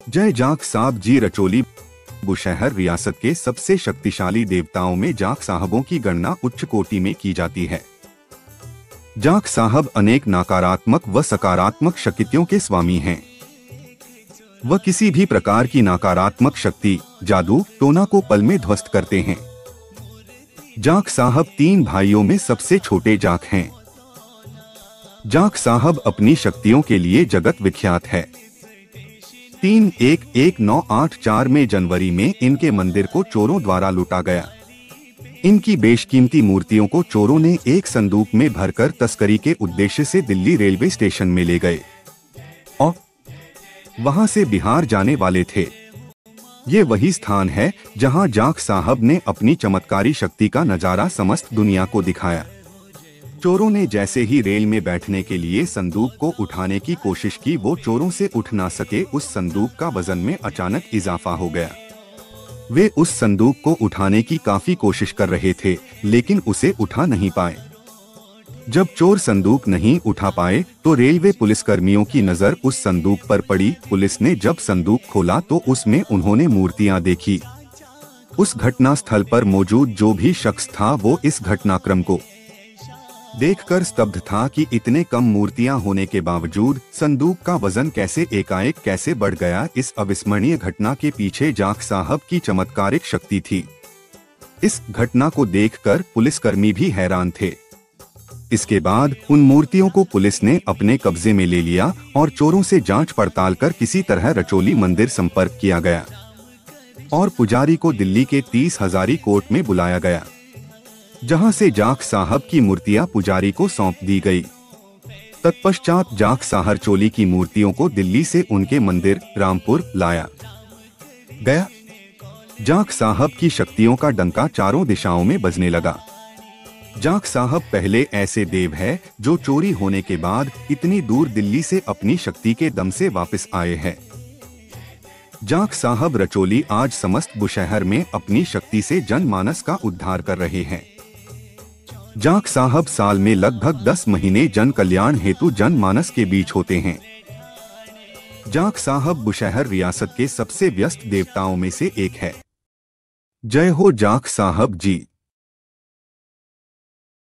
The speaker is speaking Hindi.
जय जाख साहब जी रचोली बुशहर रियासत के सबसे शक्तिशाली देवताओं में जाख साहबों की गणना उच्च कोटि में की जाती है। जाख साहब अनेक नकारात्मक व सकारात्मक शक्तियों के स्वामी हैं। वह किसी भी प्रकार की नकारात्मक शक्ति, जादू, टोना को पल में ध्वस्त करते हैं। जाख साहब 3 भाइयों में सबसे छोटे जाख हैं। जाख साहब अपनी शक्तियों के लिए जगत विख्यात है। 3/1/1984 में जनवरी में इनके मंदिर को चोरों द्वारा लूटा गया। इनकी बेशकीमती मूर्तियों को चोरों ने एक संदूक में भरकर तस्करी के उद्देश्य से दिल्ली रेलवे स्टेशन में ले गए और वहां से बिहार जाने वाले थे। ये वही स्थान है जहां जाख साहब ने अपनी चमत्कारी शक्ति का नजारा समस्त दुनिया को दिखाया। चोरों ने जैसे ही रेल में बैठने के लिए संदूक को उठाने की कोशिश की, वो चोरों से उठ ना सके। उस संदूक का वजन में अचानक इजाफा हो गया। वे उस संदूक को उठाने की काफी कोशिश कर रहे थे, लेकिन उसे उठा नहीं पाए। जब चोर संदूक नहीं उठा पाए तो रेलवे पुलिसकर्मियों की नजर उस संदूक पर पड़ी। पुलिस ने जब संदूक खोला तो उसमें उन्होंने मूर्तियां देखी। उस घटना स्थल पर मौजूद जो भी शख्स था वो इस घटनाक्रम को देखकर स्तब्ध था कि इतने कम मूर्तियां होने के बावजूद संदूक का वजन कैसे एकाएक कैसे बढ़ गया। इस अविस्मरणीय घटना के पीछे जाख साहब की चमत्कारिक शक्ति थी। इस घटना को देखकर पुलिसकर्मी भी हैरान थे। इसके बाद उन मूर्तियों को पुलिस ने अपने कब्जे में ले लिया और चोरों से जांच पड़ताल कर किसी तरह रचोली मंदिर संपर्क किया गया और पुजारी को दिल्ली के 30 हजारी कोर्ट में बुलाया गया, जहां से जाख साहब की मूर्तियां पुजारी को सौंप दी गई। तत्पश्चात जाख साहब चोली की मूर्तियों को दिल्ली से उनके मंदिर रामपुर लाया गया। जाख साहब की शक्तियों का डंका चारों दिशाओं में बजने लगा। जाख साहब पहले ऐसे देव है जो चोरी होने के बाद इतनी दूर दिल्ली से अपनी शक्ति के दम से वापस आए हैं। जाख साहब रचोली आज समस्त बुशहर में अपनी शक्ति से जनमानस का उद्धार कर रहे हैं। जाख साहब साल में लगभग 10 महीने जन कल्याण हेतु जनमानस के बीच होते हैं। जाख साहब बुशहर रियासत के सबसे व्यस्त देवताओं में से एक है। जय हो जाख साहब जी।